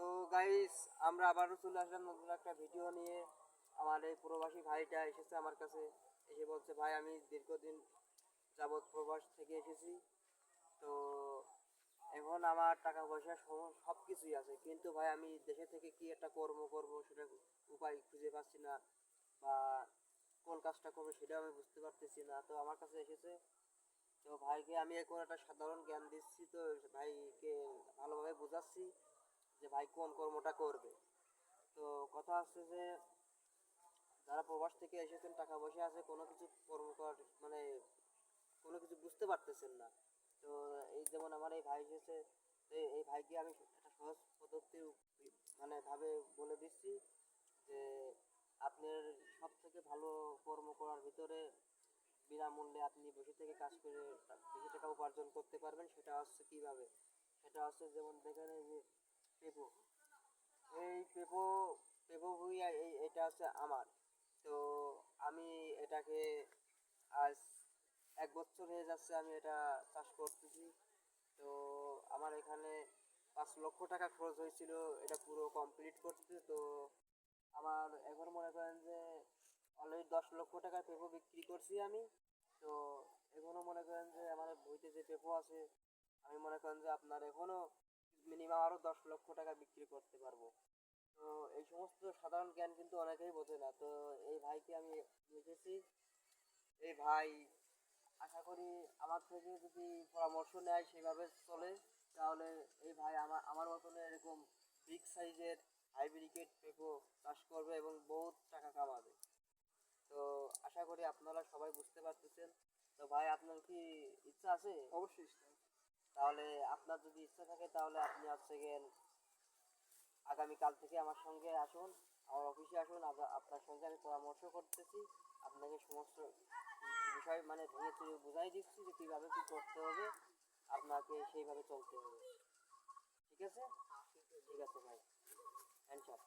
তো গাইস, আমরা আবারও চলে আসলাম নতুন একটা ভিডিও নিয়ে। আমার এই প্রবাসী ভাইটা এসেছে আমার কাছে, এসে বলছে ভাই আমি দীর্ঘদিন যাবৎ প্রবাস থেকে এসেছি। তো এখন আমার টাকা পয়সা সব কিছুই আছে, কিন্তু ভাই আমি দেশে থেকে কি একটা কর্ম করব সেটা উপায় খুঁজে পাচ্ছি না, বা কোন কাজটা করবো সেটাও আমি বুঝতে পারতেছি না। তো আমার কাছে এসেছে, তো ভাইকে আমি এখন একটা সাধারণ জ্ঞান দিচ্ছি, তো ভাইকে ভালোভাবে বোঝাচ্ছি যে ভাই কোন কর্মটা করবে। তো কথা হচ্ছে যে যারা প্রবাস থেকে এসেছেন, টাকা পয়সা আছে, কোনো কিছু কর্ম করার মানে কোনো কিছু বুঝতে পারতেছেন না। তো এই যেমন আমার এই ভাই এসেছে, তো এই ভাইকে আমি একটা সহজ পদ্ধতি ভাবে বলে দিচ্ছি যে আপনার সব থেকে ভালো কর্ম করার ভিতরে বিনামূল্যে আপনি বসে থেকে কাজ করে বেশি টাকা উপার্জন করতে পারবেন। সেটা হচ্ছে কিভাবে, সেটা হচ্ছে যেমন দেখেন এই যে পেপো, এই পেপো পেপো ভুইয়া এটা হচ্ছে আমার। তো আমি এটাকে আজ 1 বছর হয়ে যাচ্ছে আমি এটা চাষ করতেছি। তো আমার এখানে 5 লক্ষ টাকা খরচ হয়েছিল এটা পুরো কমপ্লিট করতে। তো আমার এখন মনে করেন যে অলরেডি 10 লক্ষ টাকার পেঁপো বিক্রি করছি আমি। তো এখনও মনে করেন যে আমার বইতে যে পেঁপো আছে, আমি মনে করেন যে আপনার এখনও মিনিমাম আরও 10 লক্ষ টাকা বিক্রি করতে পারবো। তো এই সমস্ত সাধারণ জ্ঞান কিন্তু অনেকেই বোঝে না। তো এই ভাইকে আমি বুঝেছি, এই ভাই আশা করি আমার থেকে যদি পরামর্শ নেয় সেভাবে চলে, তাহলে এই ভাই আমার মতন এরকম বিগ সাইজের হাইব্রিকেট পেঁপো চাষ করবে এবং বহুত টাকা কামাবে। তো আশা করি আপনারা সবাই বুঝতে পারতেছেন। তো ভাই আপনার কি ইচ্ছা আছে? অবশ্যই ইসলাম। তাহলে আপনার যদি ইচ্ছা থাকে তাহলে আপনি হচ্ছে গিয়ে আগামীকাল থেকে আমার সঙ্গে আসুন, আমার অফিসে আসুন। আপনার সঙ্গে আমি পরামর্শ করতেছি, আপনাকে সমস্ত বিষয় ভেঙে চুরে বুঝাই দিচ্ছি যে কীভাবে কী করতে হবে, আপনাকে সেইভাবে চলতে হবে। ঠিক আছে? ঠিক আছে ভাই, হ্যান্ডশাপ।